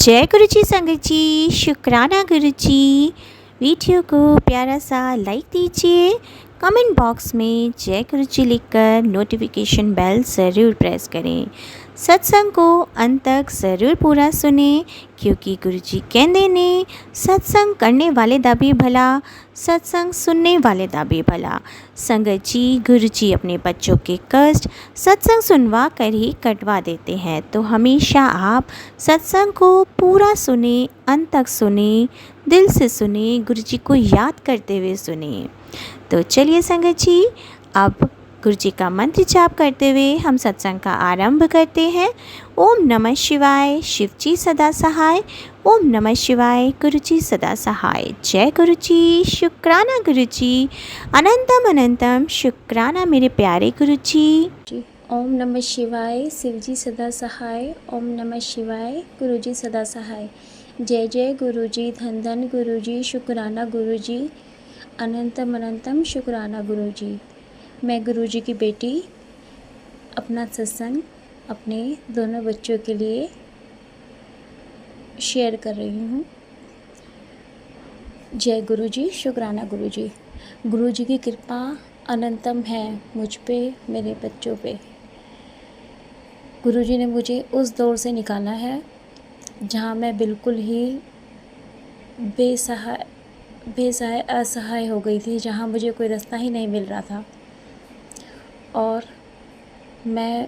जय गुरु जी संगत जी, शुक्राना गुरु जी। वीडियो को प्यारा सा लाइक दीजिए, कमेंट बॉक्स में जय गुरु जी लिखकर नोटिफिकेशन बेल ज़रूर प्रेस करें। सत्संग को अंत तक ज़रूर पूरा सुने, क्योंकि गुरु जी कहते ने सत्संग करने वाले दा भी भला, सत्संग सुनने वाले दा भी भला। संगत जी, गुरु जी अपने बच्चों के कष्ट सत्संग सुनवा कर ही कटवा देते हैं, तो हमेशा आप सत्संग को पूरा सुने, अंत तक सुने, दिल से सुने, गुरु जी को याद करते हुए सुने। तो चलिए संगत जी, अब गुरु जी का मंत्र जाप करते हुए हम सत्संग का आरंभ करते हैं। ओम नमः शिवाय, शिव जी सदा सहाय। ओम नमः शिवाय, गुरु जी सदा सहाय। जय गुरु जी, शुक्राना गुरु जी, अनंतम अनंतम शुक्राना मेरे प्यारे गुरु जी। ओम नमः शिवाय, शिव जी सदा सहाय। ओम नमः शिवाय, गुरु जी सदा सहाय। जय जय गुरु जी, धन धन गुरु जी, शुक्राना गुरु जी, अनंतम अनंतम शुक्राना गुरु जी। मैं गुरु जी की बेटी अपना सत्संग अपने दोनों बच्चों के लिए शेयर कर रही हूँ। जय गुरु जी, शुक्राना गुरु जी। गुरु जी की कृपा अनंतम है मुझ पे, मेरे बच्चों पे। गुरु जी ने मुझे उस दौर से निकाला है जहाँ मैं बिल्कुल ही बेसहाय असहाय हो गई थी, जहाँ मुझे कोई रास्ता ही नहीं मिल रहा था और मैं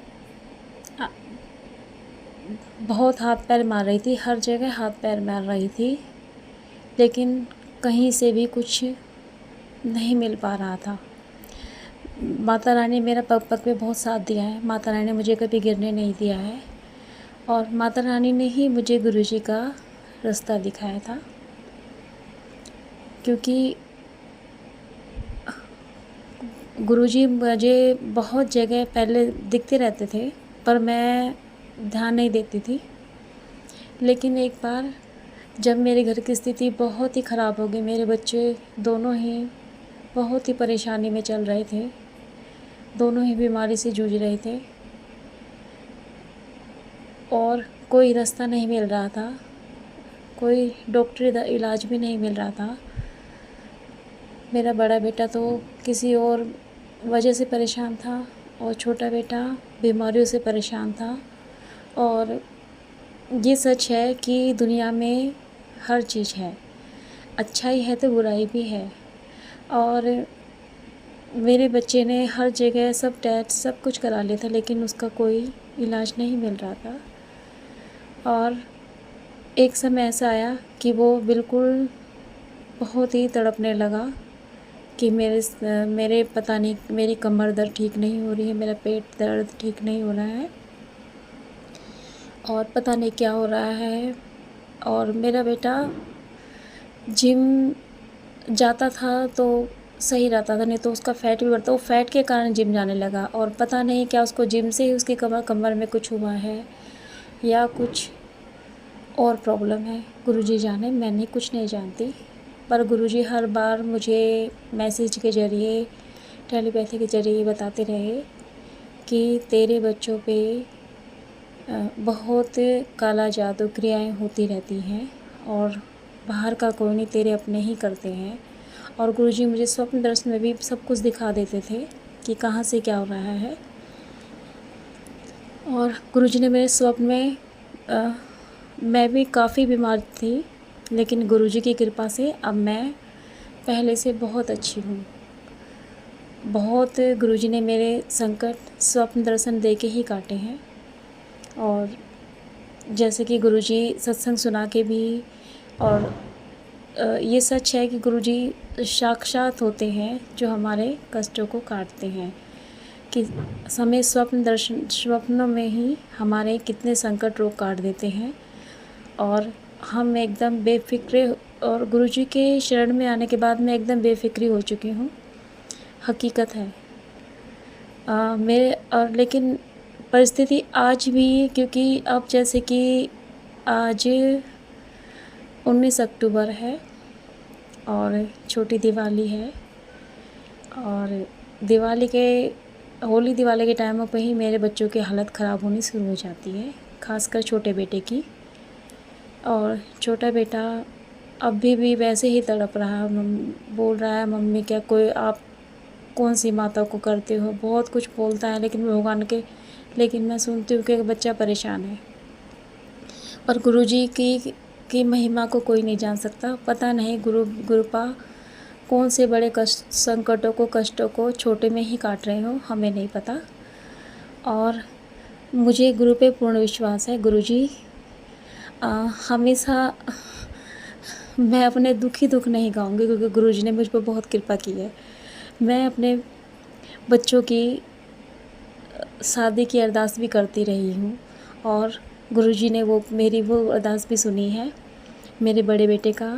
बहुत हाथ पैर मार रही थी, हर जगह हाथ पैर मार रही थी, लेकिन कहीं से भी कुछ नहीं मिल पा रहा था। माता रानी मेरा पग पग पे बहुत साथ दिया है। माता रानी ने मुझे कभी गिरने नहीं दिया है और माता रानी ने ही मुझे गुरु जी का रास्ता दिखाया था, क्योंकि गुरुजी मुझे बहुत जगह पहले दिखते रहते थे पर मैं ध्यान नहीं देती थी। लेकिन एक बार जब मेरे घर की स्थिति बहुत ही ख़राब हो गई, मेरे बच्चे दोनों ही बहुत ही परेशानी में चल रहे थे, दोनों ही बीमारी से जूझ रहे थे और कोई रास्ता नहीं मिल रहा था, कोई डॉक्टरी इलाज भी नहीं मिल रहा था। मेरा बड़ा बेटा तो किसी और वजह से परेशान था और छोटा बेटा बीमारियों से परेशान था। और ये सच है कि दुनिया में हर चीज़ है, अच्छाई है तो बुराई भी है। और मेरे बच्चे ने हर जगह सब टेस्ट सब कुछ करा लिया था, लेकिन उसका कोई इलाज नहीं मिल रहा था। और एक समय ऐसा आया कि वो बिल्कुल बहुत ही तड़पने लगा कि मेरे पता नहीं, मेरी कमर दर्द ठीक नहीं हो रही है, मेरा पेट दर्द ठीक नहीं हो रहा है और पता नहीं क्या हो रहा है। और मेरा बेटा जिम जाता था तो सही रहता था, नहीं तो उसका फैट भी बढ़ता, वो फैट के कारण जिम जाने लगा और पता नहीं क्या उसको जिम से ही उसकी कमर में कुछ हुआ है या कुछ और प्रॉब्लम है। गुरुजी जाने, मैंने कुछ नहीं जानती। पर गुरुजी हर बार मुझे मैसेज के ज़रिए, टेलीपैथी के ज़रिए बताते रहे कि तेरे बच्चों पे बहुत काला जादू क्रियाएं होती रहती हैं और बाहर का कोई नहीं, तेरे अपने ही करते हैं। और गुरुजी मुझे स्वप्न दर्शन में भी सब कुछ दिखा देते थे कि कहाँ से क्या हो रहा है। और गुरुजी ने मेरे स्वप्न में मैं भी काफ़ी बीमार थी, लेकिन गुरुजी की कृपा से अब मैं पहले से बहुत अच्छी हूँ। बहुत गुरुजी ने मेरे संकट स्वप्न दर्शन दे के ही काटे हैं। और जैसे कि गुरुजी सत्संग सुना के भी, और ये सच है कि गुरुजी साक्षात होते हैं जो हमारे कष्टों को काटते हैं, कि हमें स्वप्नों में ही हमारे कितने संकट रोग काट देते हैं और हम एकदम बेफिक्रे। और गुरुजी के शरण में आने के बाद मैं एकदम बेफिक्री हो चुकी हूँ, हकीकत है। लेकिन परिस्थिति आज भी, क्योंकि अब जैसे कि आज 19 अक्टूबर है और छोटी दिवाली है, और होली दिवाली के टाइमों पे ही मेरे बच्चों की हालत ख़राब होनी शुरू हो जाती है, ख़ासकर छोटे बेटे की। और छोटा बेटा अभी भी वैसे ही तड़प रहा है, बोल रहा है मम्मी क्या कोई आप कौन सी माता को करते हो, बहुत कुछ बोलता है लेकिन मैं सुनती हूँ कि बच्चा परेशान है। और गुरुजी की महिमा को कोई नहीं जान सकता। पता नहीं गुरुपा कौन से बड़े कष्टों को छोटे में ही काट रहे हो, हमें नहीं पता। और मुझे गुरु पे पूर्ण विश्वास है। गुरुजी हमेशा, मैं अपने दुख ही दुख नहीं गाऊंगी क्योंकि गुरुजी ने मुझ पर बहुत कृपा की है। मैं अपने बच्चों की शादी की अरदास भी करती रही हूँ और गुरुजी ने मेरी वो अरदास भी सुनी है। मेरे बड़े बेटे का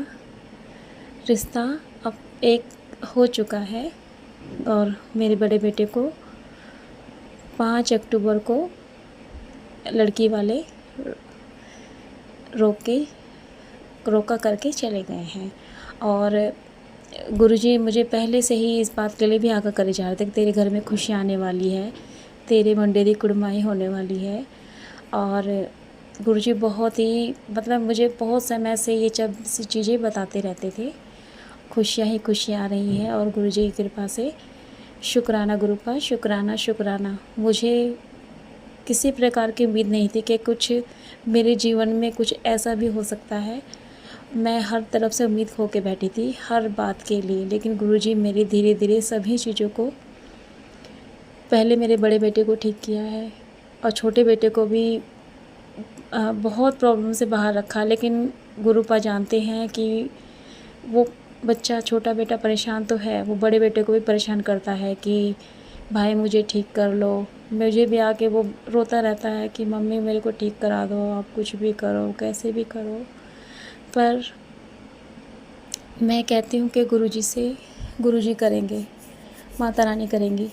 रिश्ता अब एक हो चुका है और मेरे बड़े बेटे को 5 अक्टूबर को लड़की वाले रोका करके चले गए हैं। और गुरुजी मुझे पहले से ही इस बात के लिए भी आगाह करे जा रहे थे कि तेरे घर में खुशी आने वाली है, तेरे मंडेरी कुड़माई होने वाली है। और गुरुजी बहुत ही मुझे बहुत समय से ये चीज़ें बताते रहते थे। खुशियाँ ही खुशियाँ आ रही है और गुरुजी की कृपा से शुक्राना गुरुपा, शुक्राना शुक्राना। मुझे किसी प्रकार की उम्मीद नहीं थी कि कुछ मेरे जीवन में कुछ ऐसा भी हो सकता है। मैं हर तरफ से उम्मीद खो के बैठी थी हर बात के लिए, लेकिन गुरुजी मेरी धीरे धीरे सभी चीज़ों को, पहले मेरे बड़े बेटे को ठीक किया है और छोटे बेटे को भी बहुत प्रॉब्लम से बाहर रखा। लेकिन गुरुपा जानते हैं कि वो बच्चा, छोटा बेटा परेशान तो है, वो बड़े बेटे को भी परेशान करता है कि भाई मुझे ठीक कर लो। मुझे भी आके वो रोता रहता है कि मम्मी मेरे को ठीक करा दो, आप कुछ भी करो, कैसे भी करो। पर मैं कहती हूँ कि गुरुजी करेंगे, माता रानी करेंगी,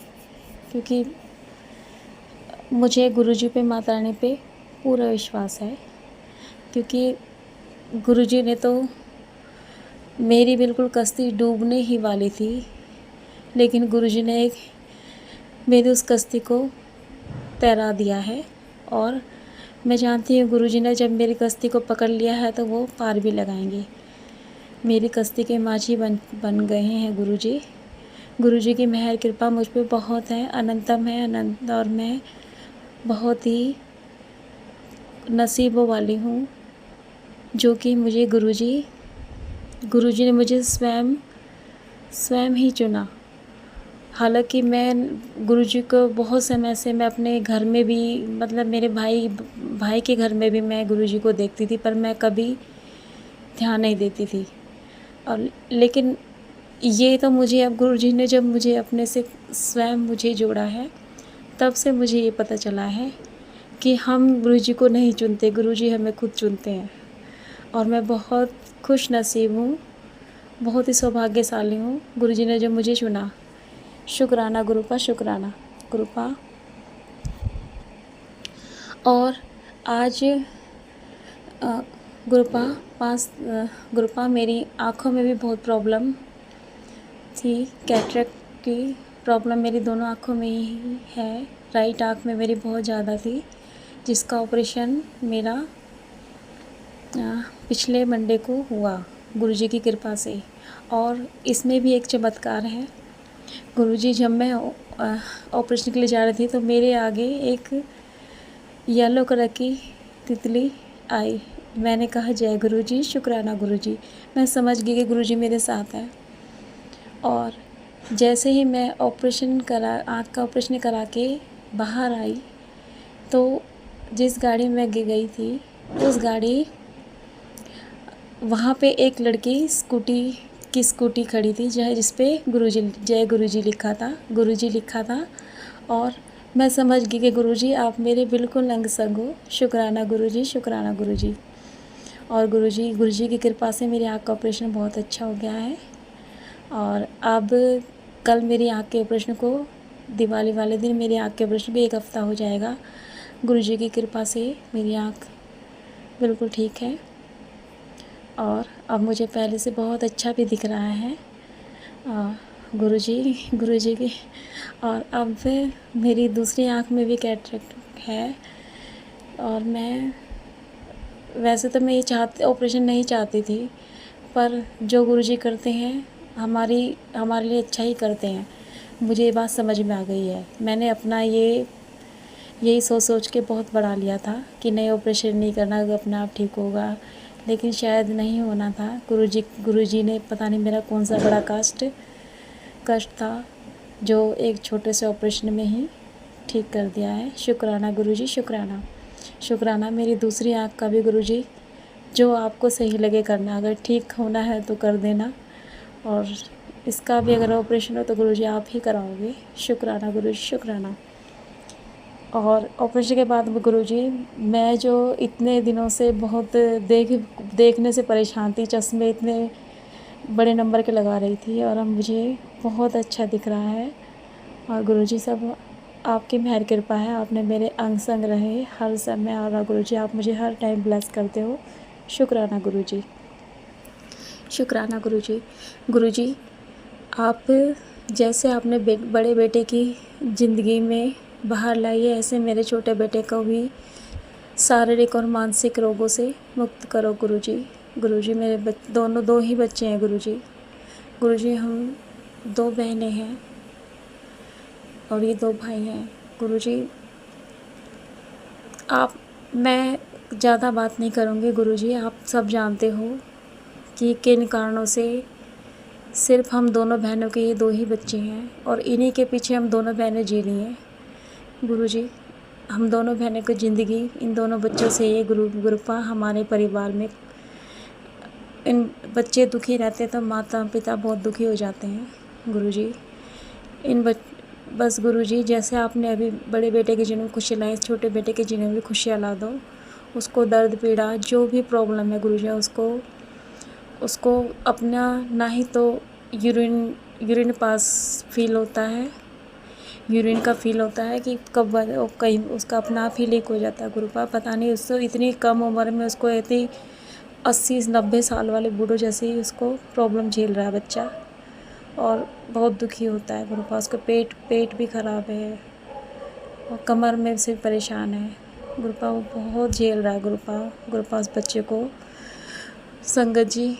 क्योंकि मुझे गुरुजी पे, माता रानी पे पूरा विश्वास है। क्योंकि गुरुजी ने तो मेरी बिल्कुल कश्ती डूबने ही वाली थी, लेकिन गुरुजी ने मेरी उस कश्ती को तैरा दिया है। और मैं जानती हूँ गुरुजी ने जब मेरी कश्ती को पकड़ लिया है तो वो पार भी लगाएंगे। मेरी कश्ती के माझी बन गए हैं गुरुजी। गुरुजी की मेहर कृपा मुझ पे बहुत है, अनंतम है, अनंत। और मैं बहुत ही नसीबों वाली हूँ जो कि मुझे गुरुजी ने मुझे स्वयं ही चुना। हालांकि मैं गुरुजी को बहुत समय से, मैं अपने घर में भी, मेरे भाई के घर में भी मैं गुरुजी को देखती थी, पर मैं कभी ध्यान नहीं देती थी। और लेकिन ये तो मुझे अब गुरुजी ने जब मुझे अपने से स्वयं मुझे जोड़ा है, तब से मुझे ये पता चला है कि हम गुरुजी को नहीं चुनते, गुरुजी हमें खुद चुनते हैं। और मैं बहुत खुश नसीब हूँ, बहुत ही सौभाग्यशाली हूँ, गुरुजी ने जब मुझे चुना। शुक्राना गुरुपा, शुक्राना गुरुपा। और आज गुरुपा मेरी आँखों में भी बहुत प्रॉब्लम थी। कैटरेक्ट की प्रॉब्लम मेरी दोनों आँखों में ही है। राइट आँख में मेरी बहुत ज़्यादा थी, जिसका ऑपरेशन मेरा पिछले मंडे को हुआ गुरुजी की कृपा से। और इसमें भी एक चमत्कार है। गुरुजी, जब मैं ऑपरेशन के लिए जा रही थी तो मेरे आगे एक येलो कलर की तितली आई। मैंने कहा जय गुरुजी, शुक्राना गुरुजी। मैं समझ गई कि गुरुजी मेरे साथ हैं। और जैसे ही मैं आँख का ऑपरेशन करा के बाहर आई तो जिस गाड़ी में गई थी उस गाड़ी, वहाँ पे एक लड़की स्कूटी खड़ी थी जिस पे जय गुरुजी लिखा था। और मैं समझ गई कि गुरुजी आप मेरे बिल्कुल अंग संग हो। शुक्राना गुरुजी, शुक्राना गुरुजी। और गुरुजी की कृपा से मेरी आँख का ऑपरेशन बहुत अच्छा हो गया है। और अब कल मेरी आँख के ऑपरेशन को, दिवाली वाले दिन मेरी आँख के ऑपरेशन भी 1 हफ़्ता हो जाएगा। गुरुजी की कृपा से मेरी आँख बिल्कुल ठीक है और अब मुझे पहले से बहुत अच्छा भी दिख रहा है गुरुजी की। और अब मेरी दूसरी आँख में भी कैटरेक्ट है और मैं वैसे तो मैं ये ऑपरेशन नहीं चाहती थी, पर जो गुरुजी करते हैं हमारे लिए अच्छा ही करते हैं। मुझे ये बात समझ में आ गई है। मैंने अपना यही सोच के बहुत बढ़ा लिया था कि नहीं, ऑपरेशन नहीं करना, अपने आप ठीक होगा, लेकिन शायद नहीं होना था। गुरुजी ने पता नहीं मेरा कौन सा बड़ा कष्ट था, जो एक छोटे से ऑपरेशन में ही ठीक कर दिया है। शुक्राना गुरुजी, शुक्राना। शुक्राना मेरी दूसरी आँख का भी गुरुजी, जो आपको सही लगे करना। अगर ठीक होना है तो कर देना, और इसका भी अगर ऑपरेशन हो तो गुरुजी आप ही कराओगे। शुक्राना गुरुजी, शुक्राना। और ऑपरेशन के बाद गुरुजी, मैं जो इतने दिनों से बहुत देखने से परेशान थी, चश्मे इतने बड़े नंबर के लगा रही थी, और अब मुझे बहुत अच्छा दिख रहा है। और गुरुजी सब आपकी मेहर कृपा है, आपने मेरे अंग संग रहे हर समय, और गुरुजी आप मुझे हर टाइम ब्लेस करते हो। शुक्राना गुरुजी, शुक्राना गुरुजी। गुरुजी आप जैसे आपने बड़े बेटे की ज़िंदगी में बाहर लाई है, ऐसे मेरे छोटे बेटे को भी शारीरिक और मानसिक रोगों से मुक्त करो गुरुजी। गुरुजी मेरे दो ही बच्चे हैं गुरुजी। गुरुजी हम 2 बहनें हैं और ये 2 भाई हैं गुरुजी। मैं ज़्यादा बात नहीं करूँगी गुरुजी, आप सब जानते हो कि किन कारणों से सिर्फ हम दोनों बहनों के ये 2 ही बच्चे हैं, और इन्हीं के पीछे हम दोनों बहनें जी रही हैं गुरुजी। हम दोनों बहनों की ज़िंदगी इन दोनों बच्चों से ये गुरुपा हमारे परिवार में इन बच्चे दुखी रहते तो माता पिता बहुत दुखी हो जाते हैं गुरुजी। बस गुरुजी, जैसे आपने अभी बड़े बेटे के जीवन में खुशी लाई, छोटे बेटे के जीवन में भी खुशियाँ ला दो। उसको दर्द पीड़ा जो भी प्रॉब्लम है गुरुजी, उसको अपना ना ही तो यूरिन पास फील होता है, यूरिन का फील होता है कि कब कहीं उसका अपना आप ही लीक हो जाता है गुरुपा। पता नहीं उसको इतनी कम उम्र में उसको इतनी 80-90 साल वाले बूढ़ों जैसे ही उसको प्रॉब्लम झेल रहा है बच्चा, और बहुत दुखी होता है गुरुपा। उसका पेट भी ख़राब है और कमर में से परेशान है गुरुपा। वो बहुत झेल रहा है गुरुपा उस बच्चे को। संगत जी,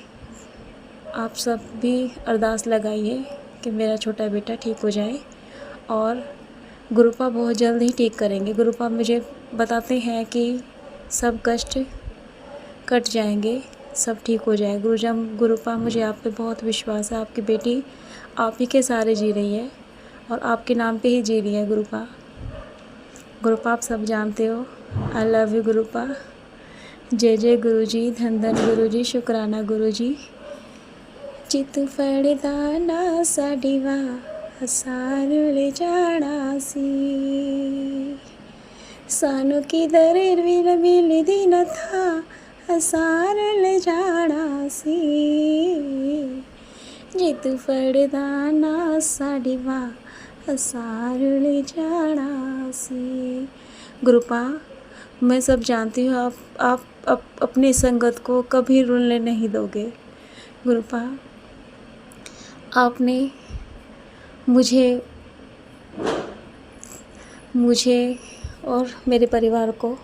आप सब भी अरदास लगाइए कि मेरा छोटा बेटा ठीक हो जाए, और गुरुपा बहुत जल्द ही ठीक करेंगे। गुरुपा मुझे बताते हैं कि सब कष्ट कट जाएंगे, सब ठीक हो जाएगा। गुरुपा मुझे आप पे बहुत विश्वास है। आपकी बेटी आप ही के सहारे जी रही है और आपके नाम पे ही जी रही है गुरुपा। गुरुपा आप सब जानते हो, आई लव यू गुरुपा। जय जय गुरुजी, धन धन गुरुजी, शुक्राना गुरुजी। चित फड़दा ना साडी वाह सार ले जाना सी, सानू किधर मिल दी न था सार ले जाना सी। जित फड़दा ना साडी वाह सार ले जाना सी। गुरुपा, मैं सब जानती हूँ, आप अपनी संगत को कभी रुलने नहीं दोगे गुरुपा। आपने मुझे और मेरे परिवार को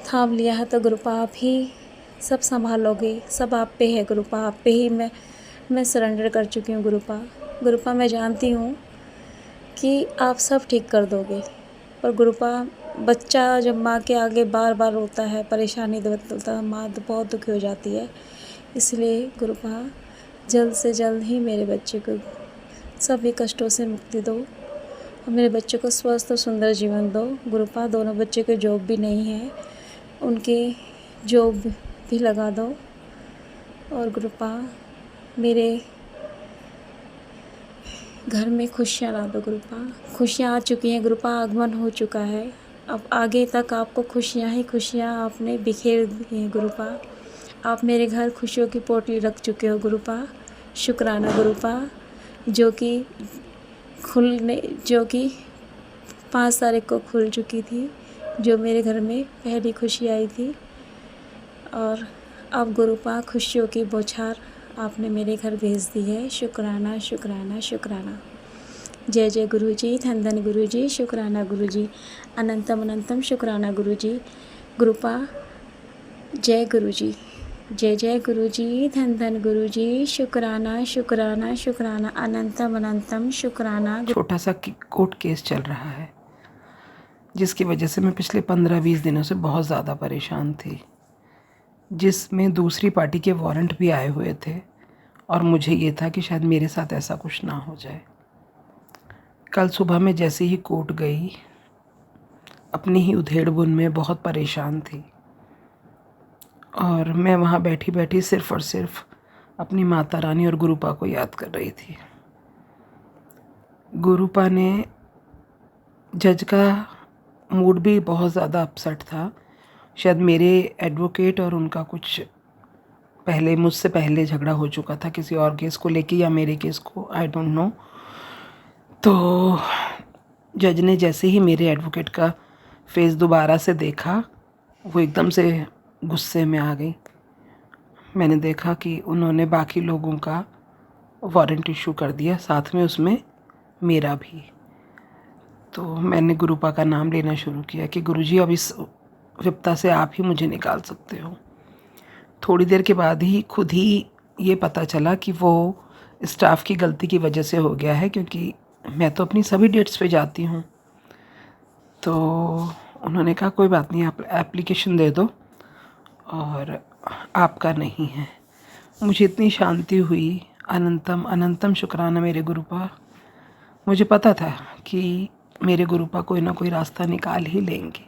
थाम लिया है, तो गुरुपा आप ही सब संभालोगे। सब आप पे है गुरुपा, आप पे ही मैं सरेंडर कर चुकी हूँ गुरुपा। मैं जानती हूँ कि आप सब ठीक कर दोगे। पर गुरुपा, बच्चा जब माँ के आगे बार बार रोता है, परेशानी होता है, माँ तो बहुत दुखी हो जाती है। इसलिए गुरुपा, जल्द से जल्द ही मेरे बच्चे को सभी कष्टों से मुक्ति दो और मेरे बच्चे को स्वस्थ और सुंदर जीवन दो गुरुपा। दोनों बच्चे के जॉब भी नहीं है, उनके जॉब भी लगा दो। और गुरुपा, मेरे घर में खुशियाँ ला दो गुरुपा। खुशियाँ आ चुकी हैं गुरुपा, आगमन हो चुका है। अब आगे तक आपको खुशियाँ ही खुशियाँ आपने बिखेर दी हैं गुरुपा। आप मेरे घर खुशियों की पोटली रख चुके हो गुरुपा। शुक्राना गुरुपा, जो कि 5 तारीख को खुल चुकी थी, जो मेरे घर में पहली खुशी आई थी। और अब गुरुपा, खुशियों की बौछार आपने मेरे घर भेज दी है। शुक्राना शुक्राना शुक्राना। जय जय गुरुजी, धन धन गुरुजी, शुक्राना गुरुजी, अनंतम अनंतम शुक्राना गुरुजी। गुरुपा, जय गुरु जी, जय जय गुरु जी, धन धन गुरु जी, शुक्राना शुक्राना शुक्राना, अनंतम अनंतम शुक्राना। छोटा सा कोर्ट केस चल रहा है जिसकी वजह से मैं पिछले 15-20 दिनों से बहुत ज़्यादा परेशान थी, जिसमें दूसरी पार्टी के वारंट भी आए हुए थे और मुझे ये था कि शायद मेरे साथ ऐसा कुछ ना हो जाए। कल सुबह मैं जैसे ही कोर्ट गई, अपनी ही उधेड़-बुन में बहुत परेशान थी और मैं वहाँ बैठी बैठी सिर्फ़ और सिर्फ अपनी माता रानी और गुरुपा को याद कर रही थी। गुरुपा ने, जज का मूड भी बहुत ज़्यादा अपसेट था। शायद मेरे एडवोकेट और उनका कुछ पहले, मुझसे पहले झगड़ा हो चुका था किसी और केस को लेके या मेरे केस को, आई डोंट नो। तो जज ने जैसे ही मेरे एडवोकेट का फेस दोबारा से देखा, वो एकदम से गुस्से में आ गई। मैंने देखा कि उन्होंने बाकी लोगों का वारंट इशू कर दिया, साथ में उसमें मेरा भी। तो मैंने गुरुपा का नाम लेना शुरू किया कि गुरुजी अब इस विपदा से आप ही मुझे निकाल सकते हो। थोड़ी देर के बाद ही खुद ही ये पता चला कि वो स्टाफ की गलती की वजह से हो गया है, क्योंकि मैं तो अपनी सभी डेट्स पे जाती हूँ। तो उन्होंने कहा कोई बात नहीं, आप एप्लीकेशन दे दो और आपका नहीं है। मुझे इतनी शांति हुई, अनंतम अनंतम शुक्राना मेरे गुरुपा। मुझे पता था कि मेरे गुरुपा कोई ना कोई रास्ता निकाल ही लेंगे।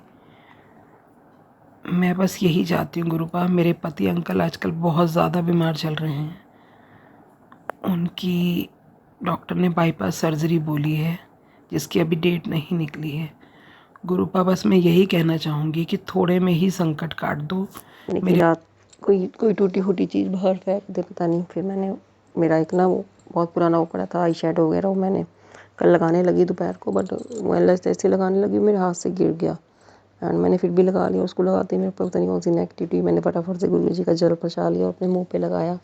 मैं बस यही चाहती हूँ गुरुपा। मेरे पति अंकल आजकल बहुत ज़्यादा बीमार चल रहे हैं। उनकी डॉक्टर ने बाईपास सर्जरी बोली है, जिसकी अभी डेट नहीं निकली है। गुरुपा बस मैं यही कहना चाहूँगी कि थोड़े में ही संकट काट दो। मेरी रात कोई टूटी फूटी चीज़ बाहर फेंक दे, पता नहीं। फिर मैंने, मेरा एक ना वो बहुत पुराना वो पड़ा था आई शेडो वगैरह, वो मैंने कल लगाने लगी दोपहर को, बट वो जैसे लगाने लगी मेरे हाथ से गिर गया एंड मैंने फिर भी लगा लिया। उसको लगाते ही मेरे पर पता नहीं कौन सी नेगेटिविटी, मैंने फटाफट से गुरु जी का जल प्रसाद लिया और अपने मुँह पे लगाया,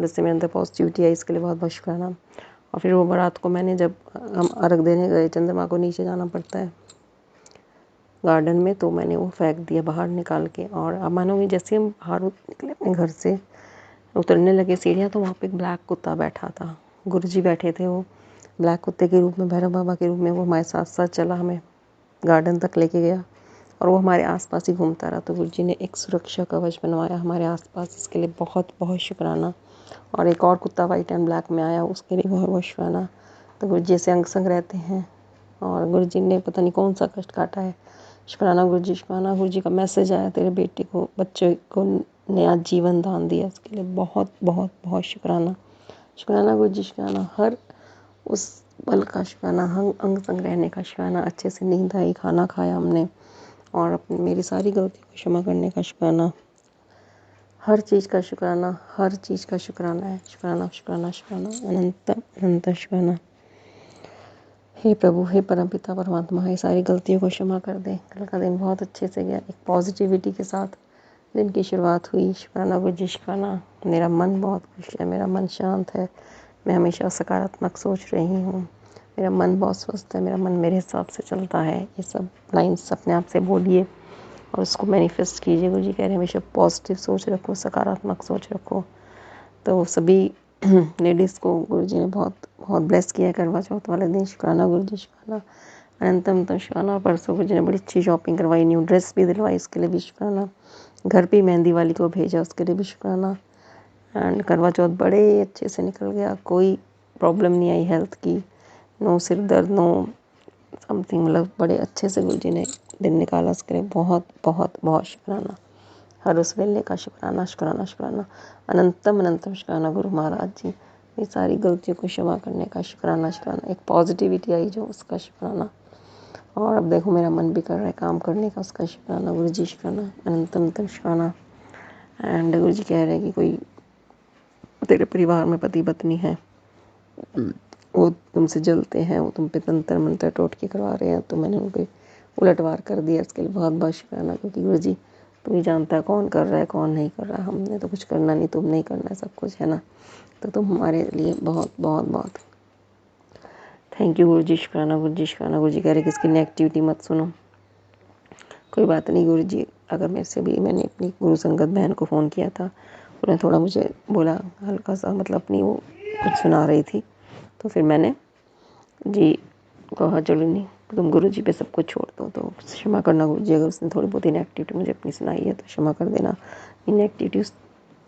जिससे मेरे अंदर पॉजिटिविटी आई। इसके लिए बहुत बहुत शुक्राना। और फिर वो रात को मैंने, जब हम अर्घ देने गए, चंद्रमा को नीचे जाना पड़ता है गार्डन में, तो मैंने वो फेंक दिया बाहर निकाल के। और अब मानोगे, जैसे हम बाहर निकले अपने घर से उतरने लगे सीढ़ियाँ, तो वहाँ पे एक ब्लैक कुत्ता बैठा था। गुरुजी बैठे थे, वो ब्लैक कुत्ते के रूप में, भैरव बाबा के रूप में। वो हमारे साथ साथ चला, हमें गार्डन तक लेके गया और वो हमारे आसपास ही घूमता रहा। तो गुरुजी ने एक सुरक्षा कवच बनवाया हमारे आसपास, इसके लिए बहुत बहुत शुक्राना। और एक और कुत्ता वाइट एंड ब्लैक में आया, उसके लिए बहुत बहुत शुक्राना। तो गुरुजी से अंग संग रहते हैं और गुरुजी ने पता नहीं कौन सा कष्ट काटा है। शुक्राना गुरुजी, शुक्राना। गुरुजी का मैसेज आया, तेरे बेटे को, बच्चे को नया जीवन दान दिया, इसके लिए बहुत बहुत बहुत शुक्राना। शुक्राना गुरुजी, शुक्राना। हर उस पल का शुक्राना, अंग संग रहने का शुक्राना। अच्छे से नींद आई, खाना खाया हमने, और अपनी मेरी सारी गलतियों को क्षमा करने का शुक्राना। हर चीज़ का शुक्राना, हर चीज़ का शुक्राना है। शुक्राना शुक्राना शुक्राना, अनंत अनंत शुक्राना। हे प्रभु, हे परमपिता परमात्मा, ये सारी गलतियों को क्षमा कर दे। कल का दिन बहुत अच्छे से गया, एक पॉजिटिविटी के साथ दिन की शुरुआत हुई। शुक्राना गुरुजी, शुक्राना। मेरा मन बहुत खुश है, मेरा मन शांत है, मैं हमेशा सकारात्मक सोच रही हूँ, मेरा मन बहुत स्वस्थ है, मेरा मन मेरे हिसाब से चलता है। ये सब लाइन्स अपने आप से बोलिए और उसको मैनिफेस्ट कीजिए। गुरुजी कह रहे हैं हमेशा पॉजिटिव सोच रखो, सकारात्मक सोच रखो। तो सभी लेडीज़ को गुरुजी ने बहुत बहुत ब्लेस किया है करवा चौथ वाले दिन। शुक्राना गुरुजी, शुक्राना। अनंतम शुक्राना। परसों गुरुजी ने बड़ी अच्छी शॉपिंग करवाई, न्यू ड्रेस भी दिलवाई, उसके लिए भी शुक्राना। घर पे मेहंदी वाली को भेजा, उसके लिए भी शुक्राना। एंड करवा चौथ बड़े अच्छे से निकल गया, कोई प्रॉब्लम नहीं आई हेल्थ की, नो सिर दर्द, नो समथिंग, मतलब बड़े अच्छे से गुरुजी ने दिन निकाला। उसके लिए बहुत बहुत बहुत शुक्राना। हर उस वेले का शुक्राना, शुक्राना शुक्राना। अनंतम अनंतम शुक्राना गुरु महाराज जी, ये सारी गलतियों को क्षमा करने का शुक्राना, शुक्राना। एक पॉजिटिविटी आई जो, उसका शुक्राना। और अब देखो मेरा मन भी कर रहा है काम करने का, उसका शुक्राना गुरुजी, शुक्राना। अनंतम अनंतम शुक्राना। एंड गुरुजी कह रहे हैं कि कोई तेरे परिवार में पति पत्नी है, वो तुमसे जलते हैं, वो तुम पे तंत्र मंत्र टोटके करवा रहे हैं, तो मैंने उनको उलटवार कर दिया। इसके लिए बहुत बहुत शुक्राना, क्योंकि गुरुजी तू ही जानता है कौन कर रहा है कौन नहीं कर रहा है। हमने तो कुछ करना नहीं, तुम नहीं करना है सब कुछ, है ना। तो तुम हमारे लिए बहुत बहुत बहुत थैंक यू गुरुजी, शुक्राना गुरुजी, शुक्राना। गुरुजी कह रहे कि इसकी नेगेटिविटी मत सुनो, कोई बात नहीं गुरुजी, अगर मेरे से भी, मैंने अपनी गुरु संगत बहन को फ़ोन किया था, उन्हें थोड़ा मुझे बोला, हल्का सा मतलब अपनी वो कुछ सुना रही थी, तो फिर मैंने जी कहा चलो नहीं, तुम गुरु जी पे सब कुछ छोड़ दो, तो क्षमा करना गुरु जी, अगर उसने थोड़ी बहुत इनएक्टिविटी मुझे अपनी सुनाई है तो क्षमा कर देना। इनएक्टिविटी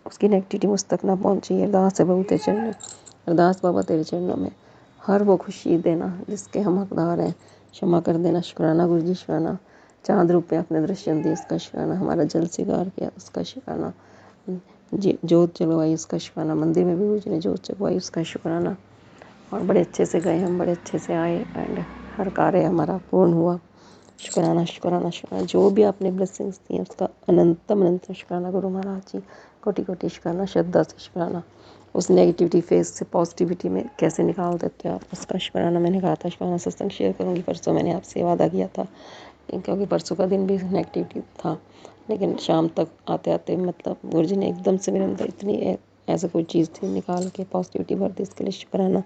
उसकी इनएक्टिविटी मुझ तक ना पहुँची। अरदास है प्रभु तेरे चरणों, अरदास बाबा तेरे चरणों में, हर वो खुशी देना जिसके हम हकदार हैं, क्षमा कर देना। शुक्राना गुरु जी, शुक्राना। चाँद रूप में आपने दर्शन दिए, उसका शुक्राना। हमारा जल स्वीकार किया, उसका शुक्राना। जी जोत जलवाई, उसका शुक्राना। मंदिर में भी गुरु जी ने जोत जगवाई, उसका शुक्राना। और बड़े अच्छे से गए हम, बड़े अच्छे से आए, एंड हर कार्य हमारा पूर्ण हुआ। शुक्राना शुक्राना शुक्राना। जो भी आपने ब्लेसिंग्स दी हैं उसका अनंतम अनंतम शुक्राना गुरु महाराज जी, कोटि कोटि शुक्राना, श्रद्धा से शुक्राना। उस नेगेटिविटी फेस से पॉजिटिविटी में कैसे निकाल देते हो आप, उसका शुक्राना। मैंने कहा था शुक्राना सत्संग शेयर करूँगी, परसों मैंने आपसे वादा किया था, क्योंकि परसों का दिन भी नेगेटिविटी था, लेकिन शाम तक आते आते मतलब गुरु जी ने एकदम से मेरे अंदर इतनी ऐसा कोई चीज़ थी निकाल के पॉजिटिविटी भर दी, इसके लिए शुक्राना।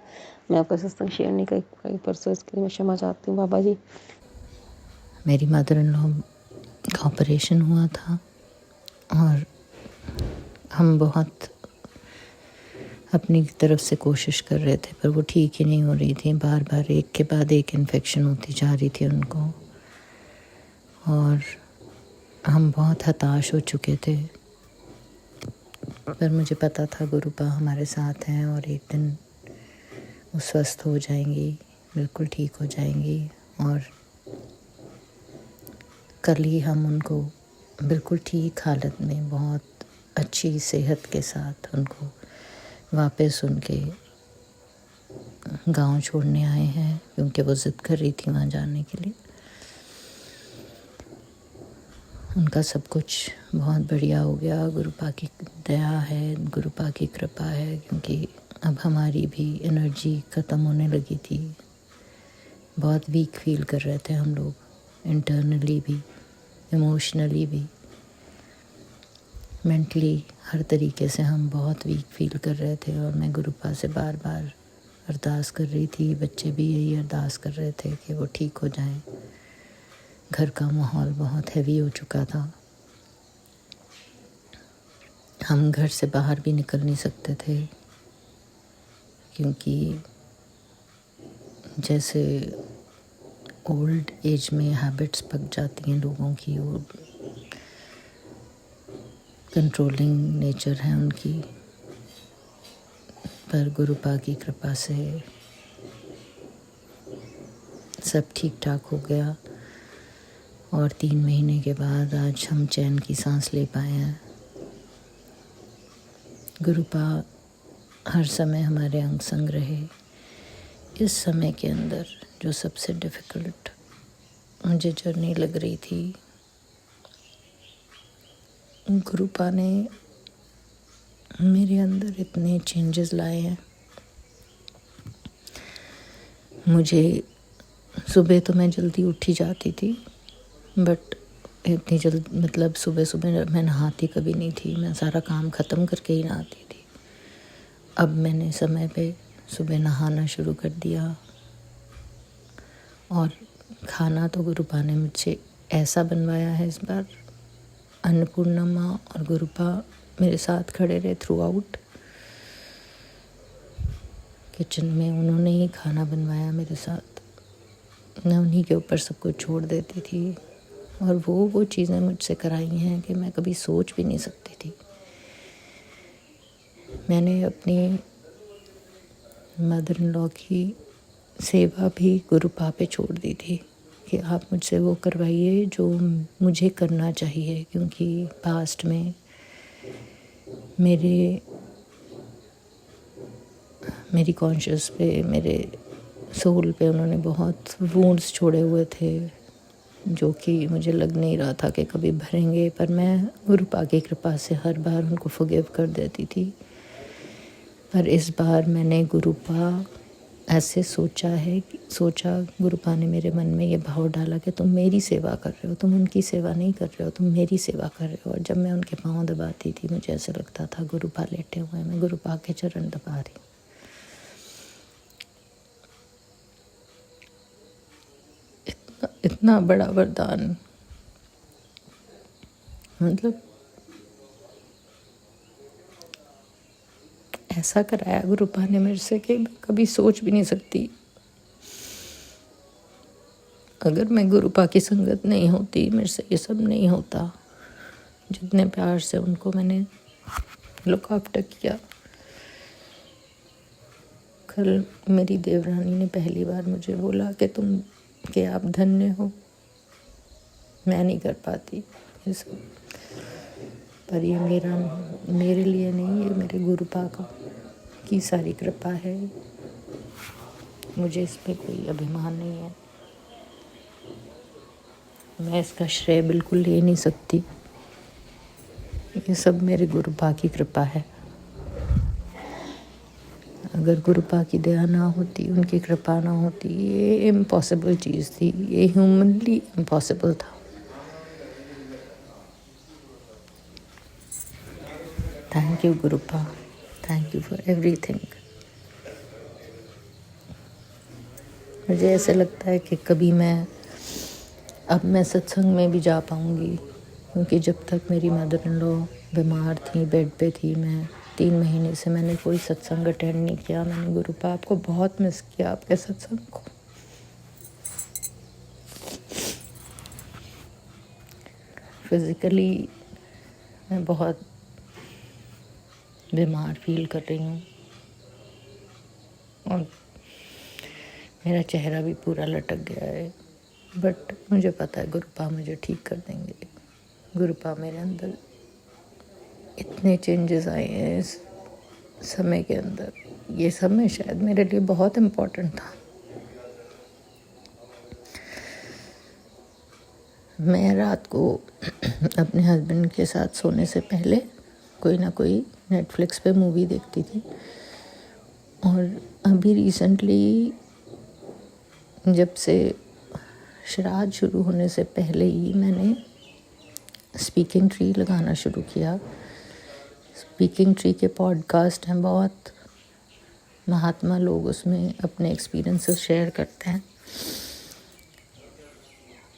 मैं आपका सत्संग शेयर नहीं कर पाई परसों, इसके लिए मैं क्षमा चाहती हूँ बाबा जी। मेरी मदर इन लॉ का ऑपरेशन हुआ था और हम बहुत अपनी तरफ से कोशिश कर रहे थे, पर वो ठीक ही नहीं हो रही थी। बार बार एक के बाद एक इन्फेक्शन होती जा रही थी उनको, और हम बहुत हताश हो चुके थे। पर मुझे पता था गुरुपा हमारे साथ हैं और एक दिन वो स्वस्थ हो जाएंगी, बिल्कुल ठीक हो जाएंगी। और कल ही हम उनको बिल्कुल ठीक हालत में, बहुत अच्छी सेहत के साथ उनको वापस उनके गांव छोड़ने आए हैं, क्योंकि वो ज़िद कर रही थी वहाँ जाने के लिए। उनका सब कुछ बहुत बढ़िया हो गया, गुरुपा की दया है, गुरुपा की कृपा है, क्योंकि अब हमारी भी एनर्जी ख़त्म होने लगी थी। बहुत वीक फील कर रहे थे हम लोग, इंटरनली भी, इमोशनली भी, मेंटली, हर तरीके से हम बहुत वीक फील कर रहे थे। और मैं गुरुपा से बार बार अरदास कर रही थी, बच्चे भी यही अरदास कर रहे थे कि वो ठीक हो जाएं। घर का माहौल बहुत हैवी हो चुका था, हम घर से बाहर भी निकल नहीं सकते थे, क्योंकि जैसे ओल्ड एज में हैबिट्स पक जाती हैं लोगों की, वो कंट्रोलिंग नेचर है उनकी। पर गुरुपा की कृपा से सब ठीक ठाक हो गया, और 3 महीने के बाद आज हम चैन की सांस ले पाए हैं। गुरुपा हर समय हमारे अंग संग रहे। इस समय के अंदर जो सबसे डिफ़िकल्ट मुझे जर्नी लग रही थी, गुरुपा ने मेरे अंदर इतने चेंजेस लाए हैं। मुझे सुबह तो मैं जल्दी उठ ही जाती थी, बट इतनी जल्द मतलब सुबह सुबह मैं नहाती कभी नहीं थी, मैं सारा काम ख़त्म करके ही नहाती थी। अब मैंने समय पे सुबह नहाना शुरू कर दिया, और खाना तो गुरुपा ने मुझसे ऐसा बनवाया है इस बार। अन्नपूर्णा माँ और गुरुपा मेरे साथ खड़े रहे थ्रू आउट। किचन में उन्होंने ही खाना बनवाया मेरे साथ, मैं उन्हीं के ऊपर सब कुछ छोड़ देती थी, और वो चीज़ें मुझसे कराई हैं कि मैं कभी सोच भी नहीं सकती थी। मैंने अपनी मदर इन लॉ की सेवा भी गुरुपा पे छोड़ दी थी कि आप मुझसे वो करवाइए जो मुझे करना चाहिए, क्योंकि पास्ट में मेरी कॉन्शियस पे, मेरे सोल पे उन्होंने बहुत वुंड्स छोड़े हुए थे, जो कि मुझे लग नहीं रहा था कि कभी भरेंगे। पर मैं गुरुपा की कृपा से हर बार उनको फॉरगिव कर देती थी। पर इस बार मैंने गुरुपा ऐसे सोचा, गुरुपा ने मेरे मन में ये भाव डाला कि तुम मेरी सेवा कर रहे हो, तुम उनकी सेवा नहीं कर रहे हो, तुम मेरी सेवा कर रहे हो। और जब मैं उनके पाँव दबाती थी, मुझे ऐसा लगता था गुरुपा लेटे हुए हैं, मैं गुरुपा के चरण दबा रही हूँ। इतना बड़ा वरदान मतलब ऐसा कराया गुरुपा ने मेरे से कि मैं कभी सोच भी नहीं सकती। अगर मैं गुरुपा की संगत नहीं होती, मेरे से ये सब नहीं होता। जितने प्यार से उनको मैंने लुक आफ्टर किया। कल मेरी देवरानी ने पहली बार मुझे बोला कि आप धन्य हो, मैं नहीं कर पाती ये सब, पर ये मेरे लिए नहीं, ये मेरे गुरुपा की सारी कृपा है। मुझे इस पे कोई अभिमान नहीं है, मैं इसका श्रेय बिल्कुल ले नहीं सकती। ये सब मेरे गुरुपा की कृपा है। अगर गुरुपा की दया ना होती, उनकी कृपा ना होती, ये इम्पॉसिबल चीज़ थी, ये ह्यूमनली इम्पॉसिबल था। Thank you गुरुपा, thank you for everything. मुझे ऐसे लगता है कि कभी अब मैं सत्संग में भी जा पाऊँगी, क्योंकि जब तक मेरी मदर इन लॉ बीमार थी, बेड पे थी, मैं 3 महीने से मैंने कोई सत्संग अटेंड नहीं किया। मैंने गुरुपा आपको बहुत मिस किया, आपके सत्संग को। फिज़िकली मैं बहुत बीमार फील कर रही हूँ और मेरा चेहरा भी पूरा लटक गया है, बट मुझे पता है गुरुपा मुझे ठीक कर देंगे। गुरुपा मेरे अंदर इतने चेंजेस आए हैं इस समय के अंदर। ये समय शायद मेरे लिए बहुत इम्पोर्टेंट था। मैं रात को अपने हस्बैंड के साथ सोने से पहले कोई ना कोई नेटफ्लिक्स पे मूवी देखती थी, और अभी रिसेंटली जब से श्राद्ध शुरू होने से पहले ही मैंने स्पीकिंग ट्री लगाना शुरू किया। स्पीकिंग ट्री के पॉडकास्ट हैं बहुत, महात्मा लोग उसमें अपने एक्सपीरियंसेस शेयर करते हैं,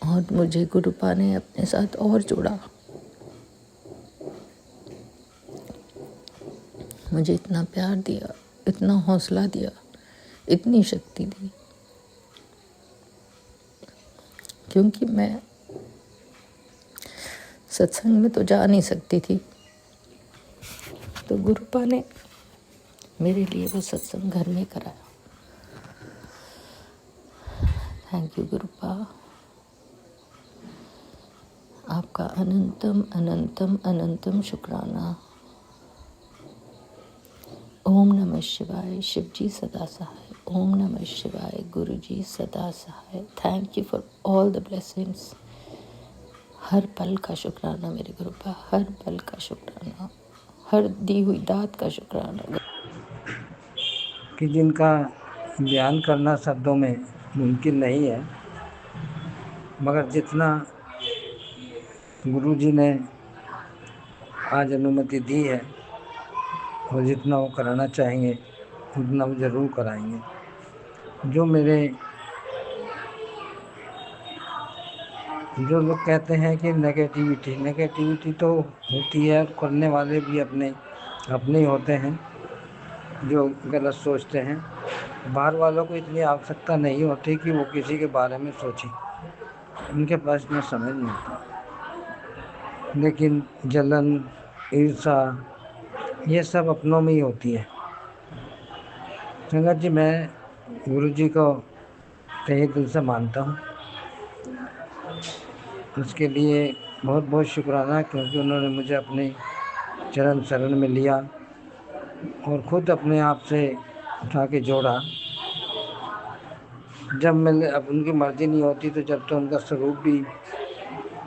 और मुझे गुरुपा ने अपने साथ और जोड़ा। मुझे इतना प्यार दिया, इतना हौसला दिया, इतनी शक्ति दी, क्योंकि मैं सत्संग में तो जा नहीं सकती थी, तो गुरुपा ने मेरे लिए वो सत्संग घर में कराया। थैंक यू गुरुपा, आपका अनंतम अनंतम अनंतम शुक्राना। ओम नमः शिवाय, शिव जी सदा सहाय। ओम नमः शिवाय, गुरु जी सदा सहाय। Thank you for all the blessings. हर पल का शुक्राना मेरे गुरुपा, हर पल का शुक्राना, हर दी हुई दात का शुक्राना। कि जिनका बयान करना शब्दों में मुमकिन नहीं है, मगर जितना गुरु जी ने आज अनुमति दी है और जितना वो कराना चाहेंगे उतना वो ज़रूर कराएंगे। जो लोग कहते हैं कि नेगेटिविटी तो होती है, करने वाले भी अपने ही होते हैं जो गलत सोचते हैं। बाहर वालों को इतनी आवश्यकता नहीं होती कि वो किसी के बारे में सोचें, उनके पास इतना समय नहीं होता। लेकिन जलन, ईर्ष्या, ये सब अपनों में ही होती है। संगत जी, मैं गुरु जी को तहे दिल से मानता हूँ, उसके लिए बहुत बहुत शुक्राना, क्योंकि उन्होंने मुझे अपने चरण शरण में लिया और ख़ुद अपने आप से उठा के जोड़ा। जब मैंने अब उनकी मर्ज़ी नहीं होती तो जब तो उनका स्वरूप भी